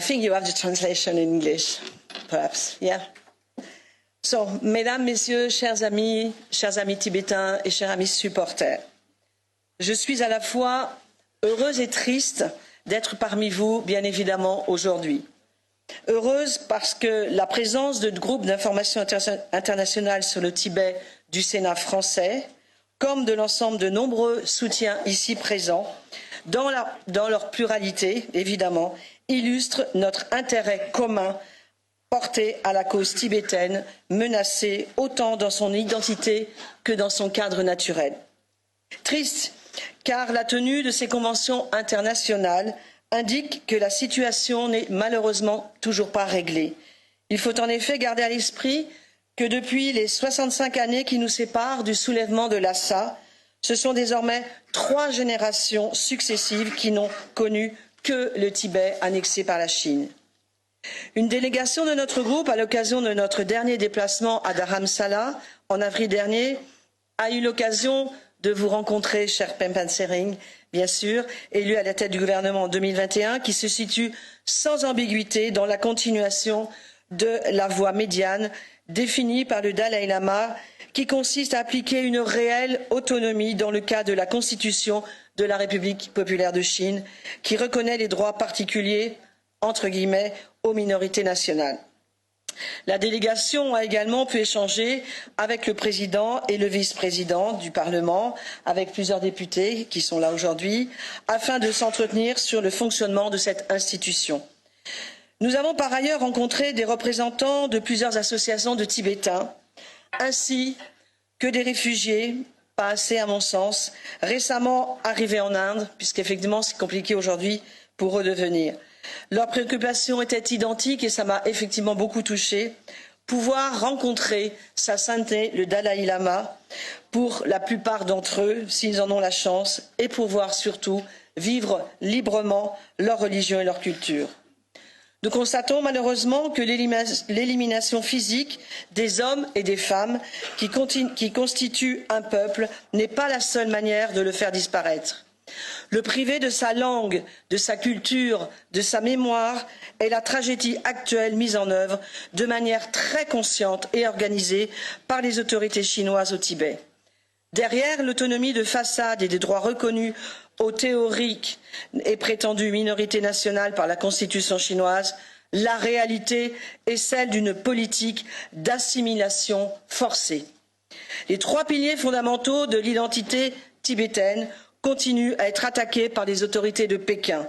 think you have the translation in English, perhaps, yeah. So, mesdames, messieurs, chers amis tibétains et chers amis supporters, je suis à la fois heureuse et triste d'être parmi vous, bien évidemment, aujourd'hui. Heureuse parce que la présence de groupes d'information internationale sur le Tibet du Sénat français, comme de l'ensemble de nombreux soutiens ici présents, dans leur pluralité, évidemment, illustre notre intérêt commun porté à la cause tibétaine, menacée autant dans son identité que dans son cadre naturel. Triste, car la tenue de ces conventions internationales indique que la situation n'est malheureusement toujours pas réglée. Il faut en effet garder à l'esprit que depuis les 65 années qui nous séparent du soulèvement de Lhasa, ce sont désormais 3 générations successives qui n'ont connu que le Tibet annexé par la Chine. Une délégation de notre groupe, à l'occasion de notre dernier déplacement à Dharamsala, en avril dernier, a eu l'occasion de vous rencontrer, cher Pempan Sering, bien sûr, élu à la tête du gouvernement en 2021, qui se situe sans ambiguïté dans la continuation de la voie médiane définie par le Dalai Lama, qui consiste à appliquer une réelle autonomie dans le cadre de la Constitution de la République populaire de Chine, qui reconnaît les droits particuliers, entre guillemets, aux minorités nationales. La délégation a également pu échanger avec le président et le vice-président du Parlement, avec plusieurs députés qui sont là aujourd'hui, afin de s'entretenir sur le fonctionnement de cette institution. Nous avons par ailleurs rencontré des représentants de plusieurs associations de Tibétains, ainsi que des réfugiés, pas assez à mon sens, récemment arrivés en Inde, puisqu'effectivement c'est compliqué aujourd'hui pour eux de venir. Leurs préoccupations étaient identiques et ça m'a effectivement beaucoup touchée. Pouvoir rencontrer sa sainteté, le Dalai Lama, pour la plupart d'entre eux, s'ils en ont la chance, et pouvoir surtout vivre librement leur religion et leur culture. Nous constatons malheureusement que l'élimination physique des hommes et des femmes qui constituent un peuple n'est pas la seule manière de le faire disparaître. Le priver de sa langue, de sa culture, de sa mémoire est la tragédie actuelle mise en œuvre de manière très consciente et organisée par les autorités chinoises au Tibet. Derrière l'autonomie de façade et des droits reconnus aux théoriques et prétendues minorités nationales par la Constitution chinoise, la réalité est celle d'une politique d'assimilation forcée. Les 3 piliers fondamentaux de l'identité tibétaine continuent à être attaqués par les autorités de Pékin,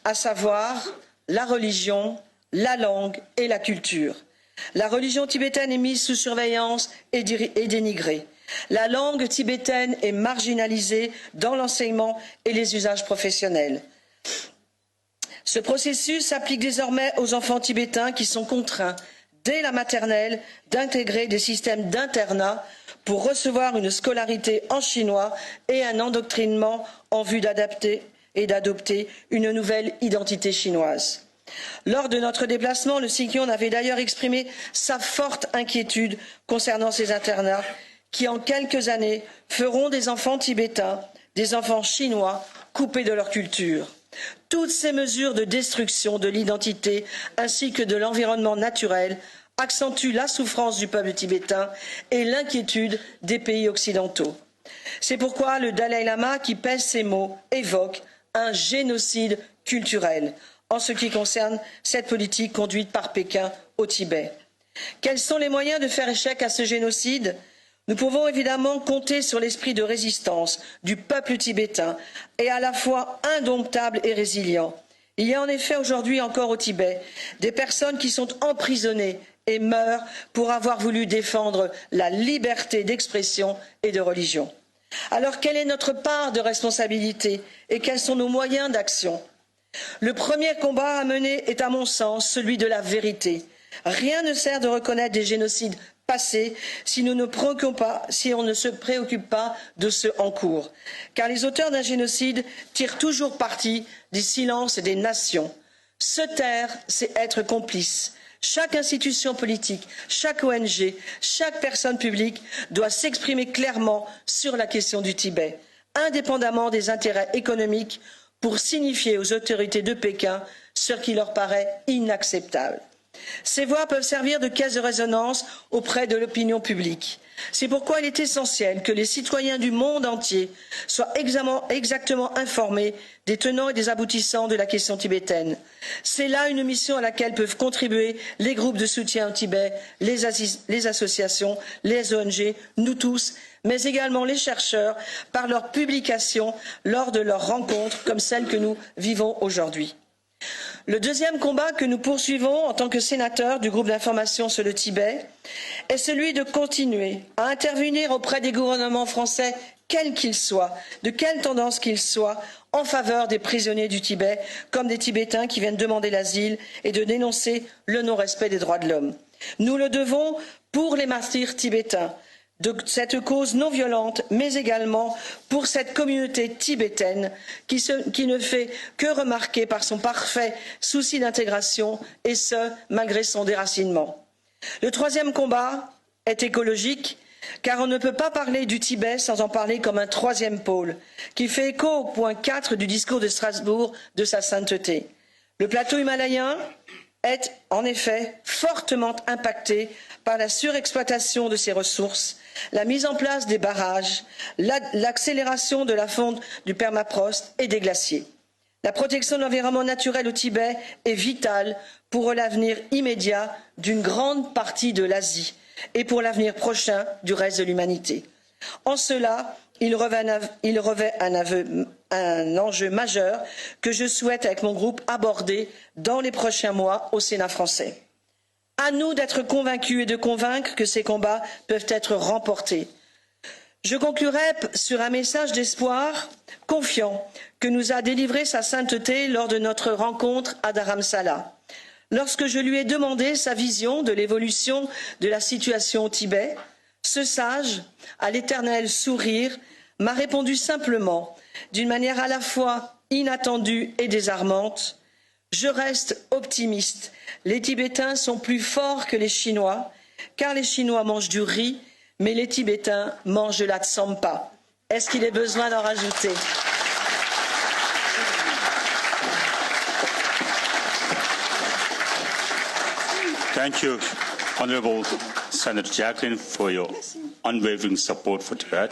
à savoir la religion, la langue et la culture. La religion tibétaine est mise sous surveillance et dénigrée. La langue tibétaine est marginalisée dans l'enseignement et les usages professionnels. Ce processus s'applique désormais aux enfants tibétains qui sont contraints, dès la maternelle, d'intégrer des systèmes d'internat pour recevoir une scolarité en chinois et un endoctrinement en vue d'adapter et d'adopter une nouvelle identité chinoise. Lors de notre déplacement, le Sikhion avait d'ailleurs exprimé sa forte inquiétude concernant ces internats qui, en quelques années, feront des enfants tibétains, des enfants chinois, coupés de leur culture. Toutes ces mesures de destruction de l'identité ainsi que de l'environnement naturel accentuent la souffrance du peuple tibétain et l'inquiétude des pays occidentaux. C'est pourquoi le Dalai Lama, qui pèse ses mots, évoque un génocide culturel en ce qui concerne cette politique conduite par Pékin au Tibet. Quels sont les moyens de faire échec à ce génocide ? Nous pouvons évidemment compter sur l'esprit de résistance du peuple tibétain et à la fois indomptable et résilient. Il y a en effet aujourd'hui encore au Tibet des personnes qui sont emprisonnées et meurent pour avoir voulu défendre la liberté d'expression et de religion. Alors quelle est notre part de responsabilité et quels sont nos moyens d'action ? Le premier combat à mener est à mon sens celui de la vérité. Rien ne sert de reconnaître des génocides passés si on ne se préoccupe pas de ceux en cours. Car les auteurs d'un génocide tirent toujours parti des silences des nations. Se taire, c'est être complice. Chaque institution politique, chaque ONG, chaque personne publique doit s'exprimer clairement sur la question du Tibet, indépendamment des intérêts économiques, pour signifier aux autorités de Pékin ce qui leur paraît inacceptable. Ces voix peuvent servir de caisse de résonance auprès de l'opinion publique. C'est pourquoi il est essentiel que les citoyens du monde entier soient exactement informés des tenants et des aboutissants de la question tibétaine. C'est là une mission à laquelle peuvent contribuer les groupes de soutien au Tibet, les associations, les ONG, nous tous, mais également les chercheurs par leurs publications lors de leurs rencontres comme celles que nous vivons aujourd'hui. Le deuxième combat que nous poursuivons en tant que sénateurs du groupe d'information sur le Tibet est celui de continuer à intervenir auprès des gouvernements français, quels qu'ils soient, de quelle tendance qu'ils soient, en faveur des prisonniers du Tibet, comme des Tibétains qui viennent demander l'asile et de dénoncer le non-respect des droits de l'homme. Nous le devons pour les martyrs tibétains, de cette cause non violente, mais également pour cette communauté tibétaine qui ne fait que remarquer par son parfait souci d'intégration, et ce, malgré son déracinement. Le troisième combat est écologique, car on ne peut pas parler du Tibet sans en parler comme un troisième pôle, qui fait écho au point 4 du discours de Strasbourg de sa sainteté. Le plateau himalayen est en effet fortement impacté par la surexploitation de ses ressources, la mise en place des barrages, l'accélération de la fonte du permafrost et des glaciers. La protection de l'environnement naturel au Tibet est vitale pour l'avenir immédiat d'une grande partie de l'Asie et pour l'avenir prochain du reste de l'humanité. En cela, il revêt un enjeu majeur que je souhaite, avec mon groupe, aborder dans les prochains mois au Sénat français. À nous d'être convaincus et de convaincre que ces combats peuvent être remportés. Je conclurai sur un message d'espoir confiant que nous a délivré sa sainteté lors de notre rencontre à Dharamsala. Lorsque je lui ai demandé sa vision de l'évolution de la situation au Tibet, ce sage, à l'éternel sourire, m'a répondu simplement, d'une manière à la fois inattendue et désarmante: je reste optimiste. Les Tibétains sont plus forts que les Chinois, car les Chinois mangent du riz, mais les Tibétains mangent de la tsampa. Est-ce qu'il est besoin d'en rajouter? Thank you, Honourable Senator Jacqueline, for your unwavering support for Tibet.